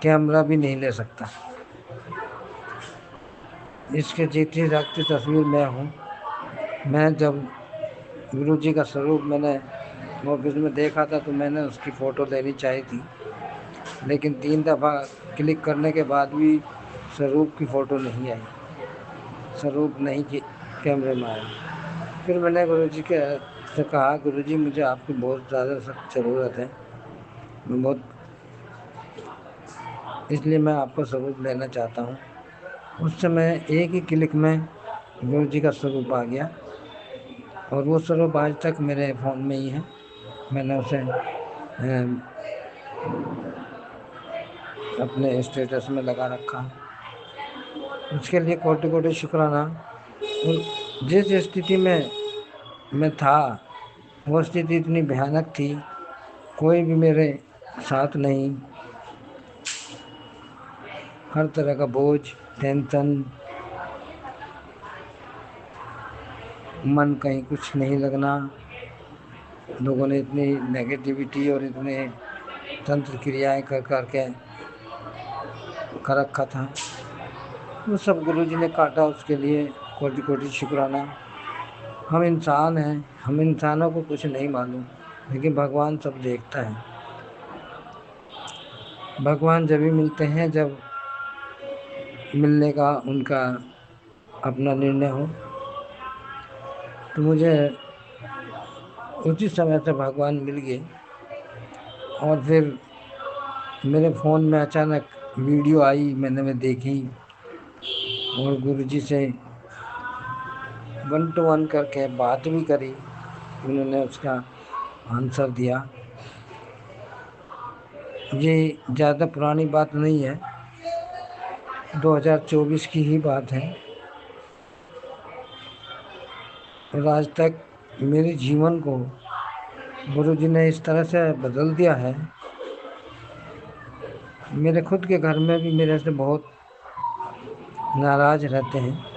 कैमरा भी नहीं ले सकता। इसके जीती जागती तस्वीर मैं हूँ। मैं जब गुरु जी का स्वरूप मैंने ऑफिस में देखा था तो मैंने उसकी फ़ोटो लेनी चाहिए थी, लेकिन 3 दफ़ा क्लिक करने के बाद भी स्वरूप की फ़ोटो नहीं आई, स्वरूप नहीं कि कैमरे में आया। फिर मैंने गुरु जी से कहा, गुरु जी मुझे आपकी बहुत ज़्यादा सख्त ज़रूरत है, मैं बहुत इसलिए मैं आपको स्वरूप लेना चाहता हूँ। उस समय एक ही क्लिक में गुरु जी का स्वरूप आ गया और वो स्वरूप आज तक मेरे फ़ोन में ही है। मैंने उसे अपने स्टेटस में लगा रखा है। उसके लिए कोटि कोटि शुक्राना। और जिस स्थिति में मैं था, वो स्थिति इतनी भयानक थी, कोई भी मेरे साथ नहीं, हर तरह का बोझ, टेंशन, मन कहीं कुछ नहीं लगना, लोगों ने इतनी नेगेटिविटी और इतने तंत्र क्रियाएं कर करके कर रखा था, वो सब गुरुजी ने काटा। उसके लिए कोटि कोटि शुक्राना। हम इंसान हैं, हम इंसानों को कुछ नहीं मालूम, लेकिन भगवान सब देखता है। भगवान जब भी मिलते हैं जब मिलने का उनका अपना निर्णय हो। तो मुझे उसी समय से भगवान मिल गए और फिर मेरे फ़ोन में अचानक वीडियो आई, मैंने देखी और गुरुजी से 1 to 1 करके बात भी करी। उन्होंने उसका आंसर दिया। ये ज़्यादा पुरानी बात नहीं है, 2024 की ही बात है। और आज तक मेरे जीवन को गुरुजी ने इस तरह से बदल दिया है। मेरे खुद के घर में भी मेरे से बहुत नाराज़ रहते हैं।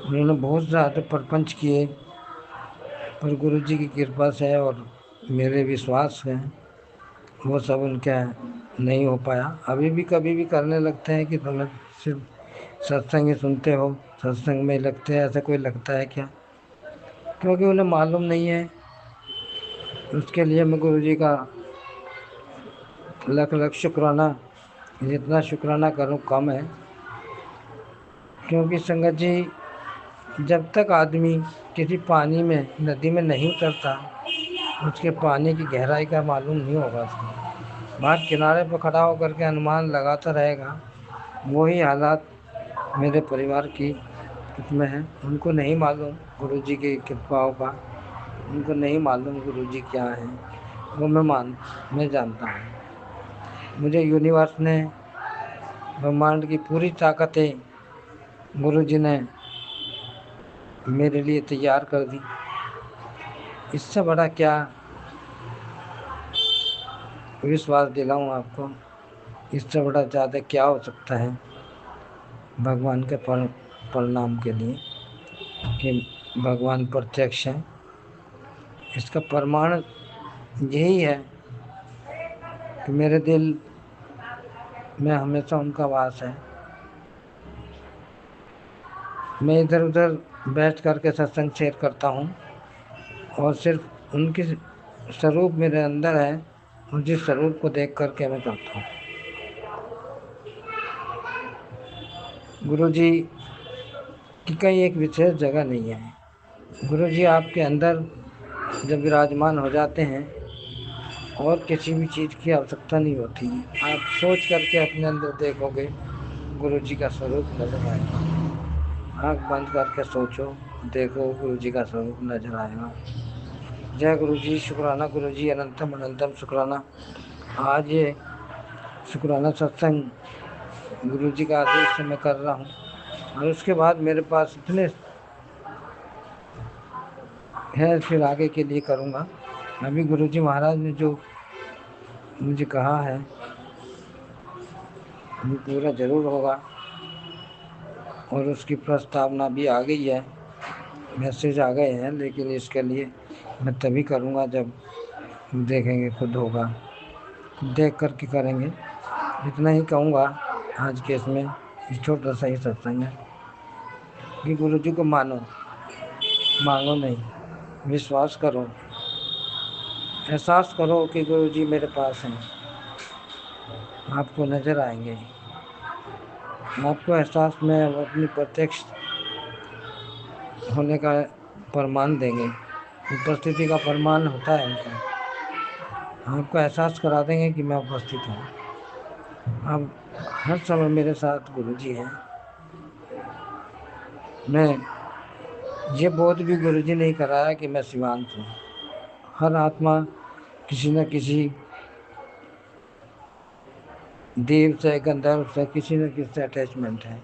उन्होंने बहुत ज़्यादा प्रपंच किए, पर गुरुजी की कृपा से और मेरे विश्वास से वो सब उनका नहीं हो पाया। अभी भी कभी भी करने लगते हैं कि तुम सिर्फ सत्संग ही सुनते हो, सत्संग में लगते हैं, ऐसा कोई लगता है क्या? क्योंकि उन्हें मालूम नहीं है। उसके लिए मैं गुरुजी का लख लख शुक्राना, जितना शुक्राना करूं कम है। क्योंकि संगत जी, जब तक आदमी किसी पानी में, नदी में नहीं उतरता, उसके पानी की गहराई का मालूम नहीं होगा उसको। बाहर किनारे पर खड़ा होकर के अनुमान लगाता रहेगा। वही हालात मेरे परिवार की इसमें है। उनको नहीं मालूम गुरुजी की कृपाओं का, उनको नहीं मालूम गुरुजी क्या है। वो मैं जानता हूँ। मुझे यूनिवर्स ने, ब्रह्मांड की पूरी ताकतें गुरुजी ने मेरे लिए तैयार कर दी। इससे बड़ा क्या विश्वास दिलाऊं आपको, इससे बड़ा ज़्यादा क्या हो सकता है भगवान के परिणाम के लिए कि भगवान प्रत्यक्ष है। इसका प्रमाण यही है कि मेरे दिल में हमेशा उनका वास है। मैं इधर उधर बैठ करके सत्संग शेयर करता हूँ और सिर्फ उनके स्वरूप मेरे अंदर है, और जिस स्वरूप को देख करके मैं करता हूँ। गुरुजी की कहीं एक विशेष जगह नहीं है। गुरुजी आपके अंदर जब विराजमान हो जाते हैं और किसी भी चीज़ की आवश्यकता नहीं होती। आप सोच करके अपने अंदर देखोगे, गुरुजी का स्वरूप नजर आएगा। आँख बंद करके सोचो, देखो, गुरुजी का स्वरूप नजर आएगा। जय गुरुजी, शुक्राना गुरुजी, अनंतम अनंतम शुक्राना। आज ये शुक्राना सत्संग गुरुजी का आदेश से मैं कर रहा हूँ और उसके बाद मेरे पास इतने है, फिर आगे के लिए करूँगा। अभी गुरुजी महाराज ने जो मुझे कहा है वो पूरा ज़रूर होगा और उसकी प्रस्तावना भी आ गई है, मैसेज आ गए हैं। लेकिन इसके लिए मैं तभी करूँगा जब देखेंगे, खुद होगा, खुद देख कर के करेंगे। इतना ही कहूँगा आज के इसमें, इस छोटा सा ही सत्संग है कि गुरुजी को मानो, मांगो नहीं, विश्वास करो, एहसास करो कि गुरुजी मेरे पास हैं। आपको नज़र आएंगे, आपको एहसास में अपनी प्रत्यक्ष होने का प्रमाण देंगे। उपस्थिति का प्रमाण होता है उनका। आपको एहसास करा देंगे कि मैं उपस्थित हूँ। अब हर समय मेरे साथ गुरुजी हैं। मैं ये बोध भी गुरुजी ने ही कराया कि मैं शिवांश हूँ। हर आत्मा किसी न किसी देव से, गंधर्व से, किसी न किसी से अटैचमेंट है।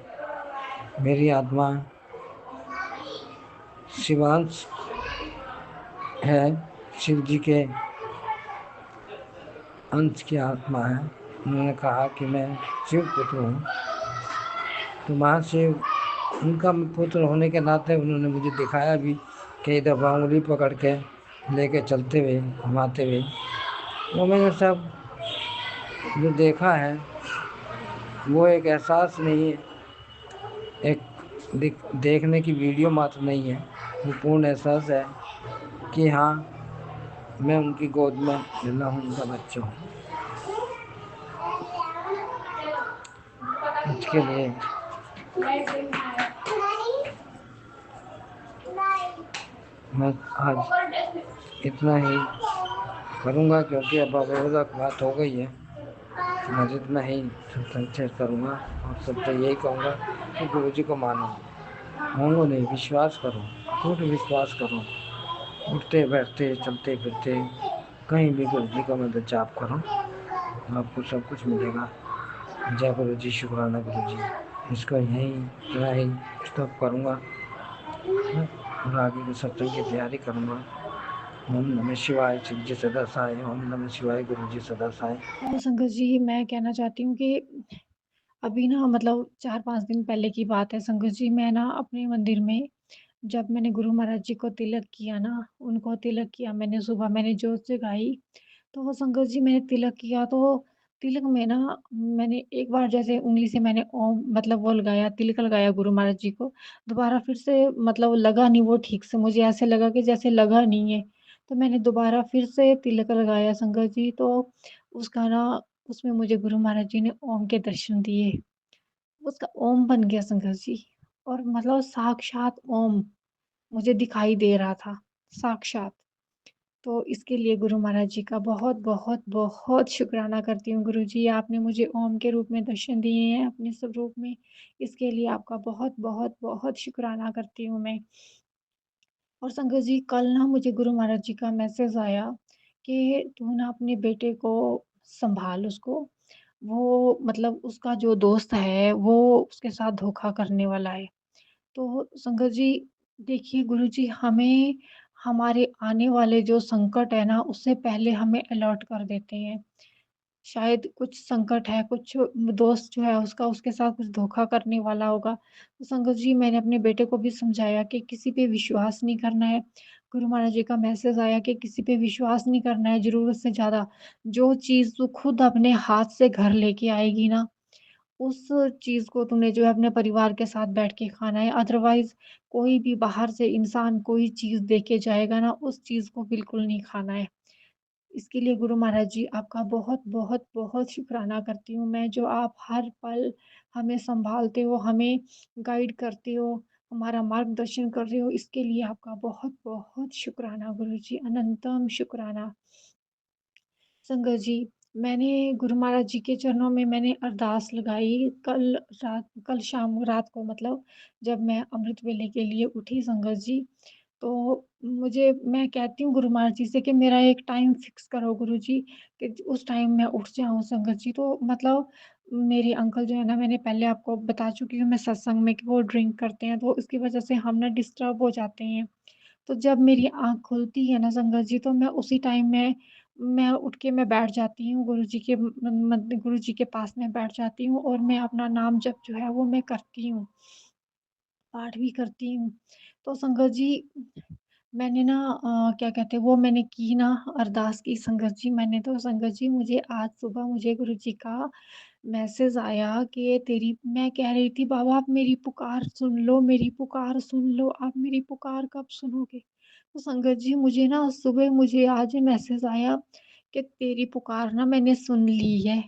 मेरी आत्मा शिवांश है, शिव जी के अंश की आत्मा है। उन्होंने कहा कि मैं शिव पुत्र हूँ, तो महाशिव उनका पुत्र होने के नाते उन्होंने मुझे दिखाया भी कई दफ़ा उंगली पकड़ के लेके चलते हुए, घुमाते हुए। वो मैंने सब जो देखा है वो एक एहसास नहीं है, एक देखने की वीडियो मात्र नहीं है, वो पूर्ण एहसास है कि हाँ, मैं उनकी गोद में मिला हूँ, उनका बच्चा हूँ। इसके लिए मैं आज इतना ही करूँगा, क्योंकि अब रोज़ बात हो गई है। मैं इतना ही संक्षेप करूँगा और सबसे यही कहूँगा कि गुरु जी को मानो, मांगो नहीं, विश्वास करो, टूट विश्वास करो। उठते बैठते चलते फिरते कहीं भी गुरु जी का मदद जाप करो, आपको सब कुछ मिलेगा। जय गुरु जी, शुक्राना गुरु जी। इसको यहीं इतना ही स्टॉप करूँगा और आगे के सत्संग की तैयारी करूँगा। ओम नमः शिवाय, शिव जी सदा सहाय। ओम नमः शिवाय, गुरु जी सदा सहाय। तो संगत जी, मैं कहना चाहती हूँ कि अभी ना मतलब 4-5 दिन पहले की बात है संगत जी, मैं ना अपने मंदिर में जब मैंने गुरु महाराज जी को तिलक किया ना, उनको तिलक किया मैंने, सुबह मैंने जोत जगाई, तो वो संगत जी मैंने तिलक किया, तो तिलक में ना मैंने एक बार जैसे उँगली से मैंने ओम मतलब वो लगाया, तिलक लगाया गुरु महाराज जी को, दोबारा फिर से मतलब लगा नहीं वो ठीक से, मुझे ऐसे लगा कि जैसे लगा नहीं है। तो मैंने दोबारा फिर से तिलक लगाया संगत जी, तो उसका ना उसमें मुझे गुरु महाराज जी ने ओम के दर्शन दिए। उसका ओम बन गया संगत जी, और मतलब साक्षात ओम मुझे दिखाई दे रहा था, साक्षात। तो इसके लिए गुरु महाराज जी का बहुत-बहुत, बहुत शुक्राना करती हूँ। गुरुजी, आपने मुझे ओम के रूप में दर्शन दिए हैं अपने स्वरूप में। इसके लिए आपका बहुत-बहुत, बहुत शुक्राना करती हूँ मैं। और संगत जी, कल ना मुझे गुरु महाराज जी का मैसेज आया कि तू ना अपने बेटे को सँभाल उसको। वो मतलब उसका जो दोस्त है, वो उसके साथ धोखा करने वाला है। तो संगत जी, देखिए गुरुजी हमें हमारे आने वाले जो संकट है ना, उससे पहले हमें अलर्ट कर देते हैं। शायद कुछ संकट है, कुछ दोस्त जो है उसका उसके साथ कुछ धोखा करने वाला होगा। तो संगत जी, मैंने अपने बेटे को भी समझाया कि किसी पे विश्वास नहीं करना है। गुरु महाराज जी का मैसेज आया कि किसी पे विश्वास नहीं करना है ज़रूरत से ज़्यादा। जो चीज़ तू खुद अपने हाथ से घर लेके आएगी ना, उस चीज़ को तूने जो है अपने परिवार के साथ बैठ के खाना है, अदरवाइज़ कोई भी बाहर से इंसान कोई चीज़ दे के जाएगा ना, उस चीज़ को बिल्कुल नहीं खाना है। इसके लिए गुरु महाराज जी आपका बहुत-बहुत, बहुत शुकराना करती हूँ मैं, जो आप हर पल हमें सँभालते हो, हमें गाइड करते हो, हमारा मार्गदर्शन कर रहे हो, इसके लिए आपका बहुत-बहुत शुकराना गुरुजी, अनंतम शुकराना। संगत जी, मैंने गुरु महाराज जी के चरणों में मैंने अरदास लगाई कल शाम रात को, मतलब जब मैं अमृत वेले के लिए उठी संगत जी, तो मैं कहती हूँ गुरु महाराज जी से कि मेरा एक टाइम फ़िक्स करो गुरुजी, कि उस टाइम मैं उठ जाऊँ संगत जी। तो मतलब मेरे अंकल जो है ना, मैंने पहले आपको बता चुकी हूँ मैं सत्संग में, कि वो ड्रिंक करते हैं, तो उसकी वज़ह से हम ना डिस्टर्ब हो जाते हैं। तो जब मेरी आँख खुलती है ना संगत जी, तो मैं उसी टाइम में मैं उठ के मैं बैठ जाती हूँ गुरु जी के पास में बैठ जाती हूँ, और मैं अपना नाम जप जो है वो मैं करती हूँ, पाठ भी करती हूँ। तो संगत जी, मैंने ना क्या कहते हैं वो मैंने की ना अरदास की संगत जी, मैंने तो संगत जी, मुझे आज सुबह मुझे गुरु जी का मैसेज आया कि तेरी मैं कह रही थी, बाबा आप मेरी पुकार सुन लो, मेरी पुकार सुन लो, आप मेरी पुकार कब सुनोगे? तो संगत जी, मुझे ना सुबह मुझे आज मैसेज आया कि तेरी पुकार ना मैंने सुन ली है।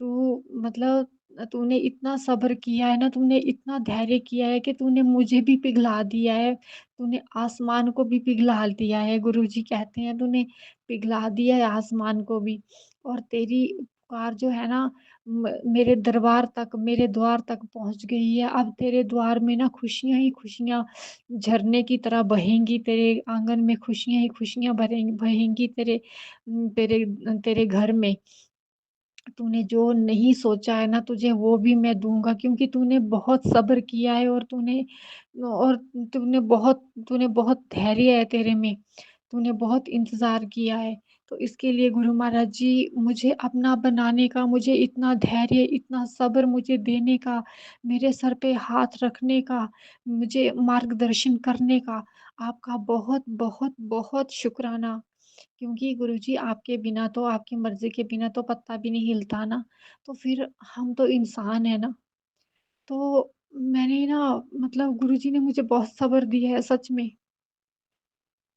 तू मतलब तूने इतना सब्र किया है ना, तूने इतना धैर्य किया है कि तूने मुझे भी पिघला दिया है, तूने आसमान को भी पिघला दिया है। गुरुजी कहते हैं तूने पिघला दिया है आसमान को भी, और तेरी पुकार जो है ना, मेरे दरबार तक, मेरे द्वार तक पहुँच गई है। अब तेरे द्वार में ना खुशियाँ ही खुशियाँ झरने की तरह बहेंगी, तेरे आँगन में खुशियाँ ही खुशियाँ बहेंगी तेरे तेरे घर में। तूने जो नहीं सोचा है ना तुझे वो भी मैं दूँगा, क्योंकि तूने बहुत सब्र किया है और तूने बहुत धैर्य है तेरे में। तूने बहुत इंतज़ार किया है। तो इसके लिए गुरु महाराज जी मुझे अपना बनाने का, मुझे इतना धैर्य, इतना सब्र मुझे देने का, मेरे सर पे हाथ रखने का, मुझे मार्गदर्शन करने का आपका बहुत, बहुत, बहुत शुक्राना। क्योंकि गुरुजी आपके बिना तो आपकी मर्ज़ी के बिना तो पत्ता भी नहीं हिलता ना, तो फिर हम तो इंसान हैं ना। तो मैंने ना मतलब गुरुजी ने मुझे बहुत सब्र दिया है सच में।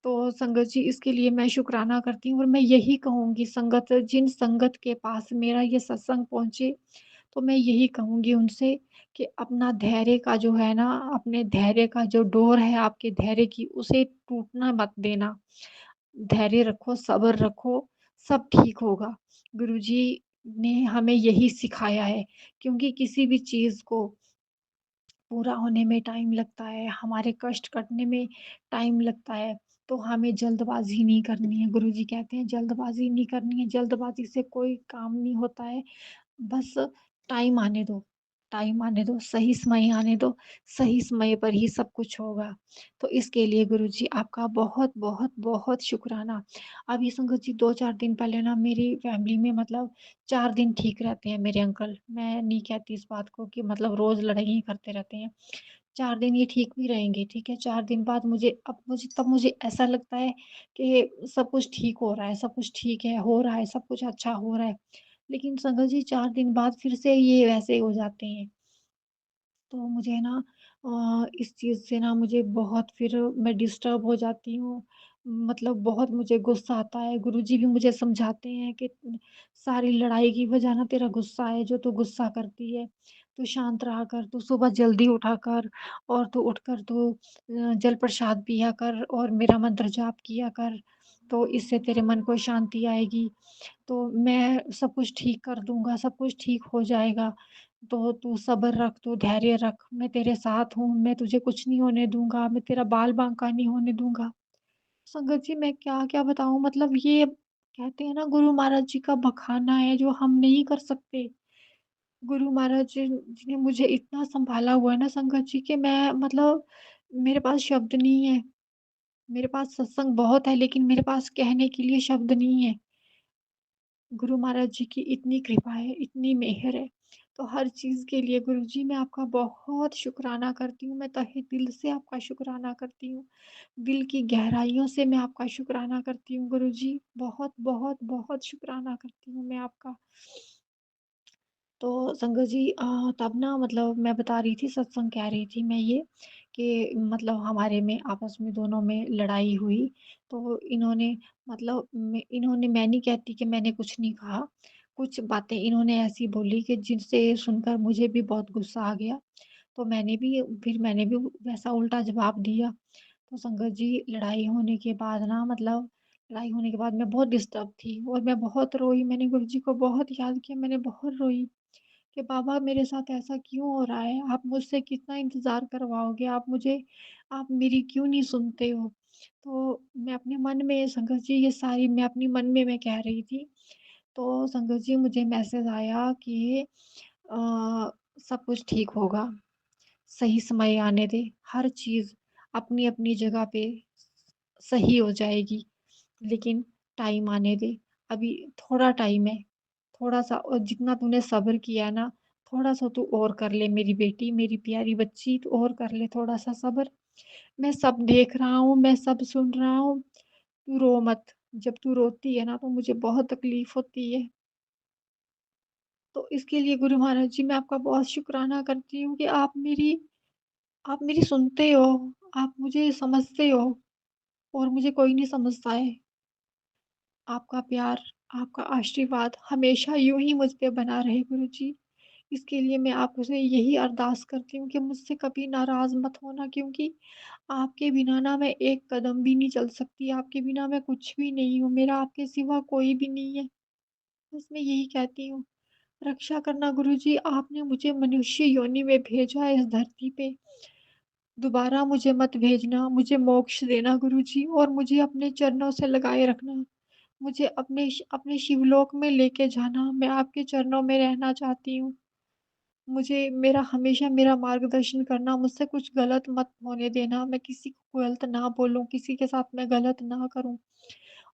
तो संगत जी इसके लिए मैं शुकराना करती हूँ और मैं यही कहूँगी जिन संगत के पास मेरा ये सत्संग पहुँचे, तो मैं यही कहूँगी उनसे कि अपना धैर्य का जो है ना, अपने धैर्य का जो डोर है आपके धैर्य की, उसे टूटना मत देना। धैर्य रखो, सब्र रखो, सब ठीक होगा। गुरुजी ने हमें यही सिखाया है, क्योंकि किसी भी चीज़ को पूरा होने में टाइम लगता है, हमारे कष्ट कटने में टाइम लगता है, तो हमें जल्दबाज़ी नहीं करनी है। गुरुजी कहते हैं जल्दबाज़ी नहीं करनी है, जल्दबाज़ी से कोई काम नहीं होता है। बस टाइम आने दो, टाइम आने दो, सही समय आने दो, सही समय पर ही सब कुछ होगा। तो इसके लिए गुरुजी आपका बहुत, बहुत, बहुत शुकराना। अभी संगत जी 2-4 दिन पहले ना मेरी फैमिली में मतलब 4 दिन ठीक रहते हैं मेरे अंकल। मैं नहीं कहती इस बात को कि मतलब रोज़ लड़ाई ही करते रहते हैं। 4 दिन ये ठीक भी रहेंगे, ठीक है? 4 दिन बाद मुझे ऐसा लगता है कि सब कुछ ठीक हो रहा है, सब कुछ ठीक है, हो रहा है, सब कुछ अच्छा हो रहा है। लेकिन संगत जी 4 दिन बाद फिर से ये वैसे हो जाते हैं। तो मुझे ना इस चीज़ से ना मुझे बहुत फिर मैं डिस्टर्ब हो जाती हूँ। मतलब बहुत मुझे गुस्सा आता है। गुरुजी भी मुझे समझाते हैं कि सारी लड़ाई की वजह ना तेरा गुस्सा है, जो तू गुस्सा करती है। तू शांत रहा कर, तू सुबह जल्दी उठा कर और तू उठकर जल प्रसाद पिया कर और मेरा मंत्र जाप किया कर, तो इससे तेरे मन को शांति आएगी। तो मैं सब कुछ ठीक कर दूँगा, सब कुछ ठीक हो जाएगा। तो तू सब्र रख, तू धैर्य रख, मैं तेरे साथ हूँ, मैं तुझे कुछ नहीं होने दूँगा, मैं तेरा बाल-बांका नहीं होने दूँगा। संगत जी मैं क्या-क्या बताऊँ मतलब ये कहते हैं ना गुरु महाराज जी का बखाना है जो हम नहीं कर सकते। गुरु महाराज जी ने मुझे इतना सँभाला हुआ है ना संगत जी कि मैं मतलब मेरे पास शब्द नहीं है। मेरे पास सत्संग बहुत है लेकिन मेरे पास कहने के लिए शब्द नहीं है। गुरु महाराज जी की इतनी कृपा है, इतनी मेहर है, तो हर चीज़ के लिए गुरुजी मैं आपका बहुत शुकराना करती हूँ, मैं तहे दिल से आपका शुकराना करती हूँ। दिल की गहराइयों से मैं आपका शुकराना करती हूँ गुरुजी, बहुत, बहुत, बहुत शुकराना करती हूँ मैं आपका। तो संगत जी तब ना मतलब मैं बता रही थी सत्संग कह रही थी मैं ये कि मतलब हमारे में आपस में दोनों में लड़ाई हुई तो इन्होंने मैं नहीं कहती कि मैंने कुछ नहीं कहा कुछ बातें इन्होंने ऐसी बोली कि जिनसे सुनकर मुझे भी बहुत गुस्सा आ गया तो मैंने भी वैसा उल्टा जवाब दिया तो संगत जी लड़ाई होने के बाद मैं बहुत डिस्टर्ब थी और मैं बहुत रोई मैंने गुरु जी को बहुत याद किया मैंने बहुत रोई कि बाबा मेरे साथ ऐसा क्यों हो रहा है? आप मुझसे कितना इंतज़ार करवाओगे? आप मेरी क्यों नहीं सुनते हो? तो मैं अपने मन में मैं कह रही थी। तो संगत जी मुझे मैसेज आया कि अ, सब कुछ ठीक होगा, सही समय आने दे, हर चीज़ अपनी-अपनी जगह पे सही हो जाएगी, लेकिन टाइम आने दे। अभी थोड़ा टाइम है। थोड़ा-सा और जितना तूने सब्र किया है ना, थोड़ा-सा तू और कर ले मेरी बेटी, मेरी प्यारी बच्ची तू और कर ले थोड़ा-सा सब्र। मैं सब देख रहा हूँ, मैं सब सुन रहा हूँ, तू रो मत। जब तू रोती है ना तो मुझे बहुत तकलीफ़ होती है। तो इसके लिए गुरु महाराज जी मैं आपका बहुत शुकराना करती हूँ कि आप मेरी सुनते हो, आप मुझे समझते हो और मुझे कोई नहीं समझता है। आपका प्यार, आपका आशीर्वाद हमेशा यूँ ही मुझ पे बना रहे गुरुजी। इसके लिए मैं आपसे यही अरदास करती हूँ कि मुझसे कभी नाराज़ मत होना क्योंकि आपके बिना ना मैं एक कदम भी नहीं चल सकती, आपके बिना मैं कुछ भी नहीं हूँ, मेरा आपके सिवा कोई भी नहीं है। बस मैं यही कहती हूँ। रक्षा करना गुरुजी। आपने मुझे मनुष्य योनि में भेजा है इस धरती पे। दोबारा मुझे मत भेजना, मुझे मोक्ष देना गुरुजी और मुझे अपने चरणों से लगाए रखना। मुझे अपने शिवलोक में लेके जाना, मैं आपके चरणों में रहना चाहती हूँ। मुझे मेरा हमेशा मेरा मार्गदर्शन करना, मुझसे कुछ गलत मत होने देना, मैं किसी को गलत ना बोलूँ, किसी के साथ मैं गलत ना करूँ।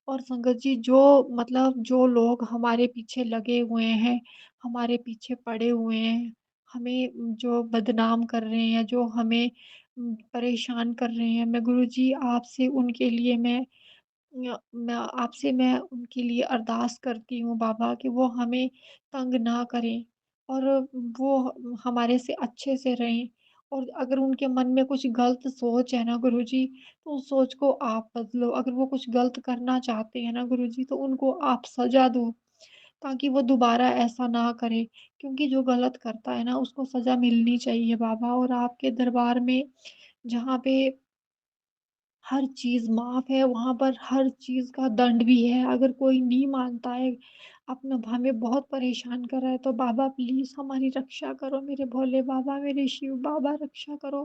और संगत जी जो लोग हमारे पीछे लगे हुए हैं, हमारे पीछे पड़े हुए हैं, हमें जो बदनाम कर रहे हैं, जो हमें परेशान कर रहे हैं, मैं गुरुजी आपसे उनके लिए मैं उनके लिए अरदास करती हूँ बाबा कि वो हमें तंग ना करें और वो हमारे से अच्छे से रहें। और अगर उनके मन में कुछ गलत सोच है ना गुरुजी, तो उस सोच को आप बदलो। अगर वो कुछ गलत करना चाहते हैं ना गुरुजी, तो उनको आप सज़ा दो, ताकि वो दोबारा ऐसा ना करे। क्योंकि जो गलत करता है ना, उसको सज़ा मिलनी चाहिए बाबा। और आपके दरबार में जहाँ पे हर चीज़ माफ़ है, वहाँ पर हर चीज़ का दंड भी है। अगर कोई नहीं मानता है, अपना हमें बहुत परेशान कर रहा है, तो बाबा प्लीज़ हमारी रक्षा करो। मेरे भोले बाबा, मेरे शिव बाबा रक्षा करो।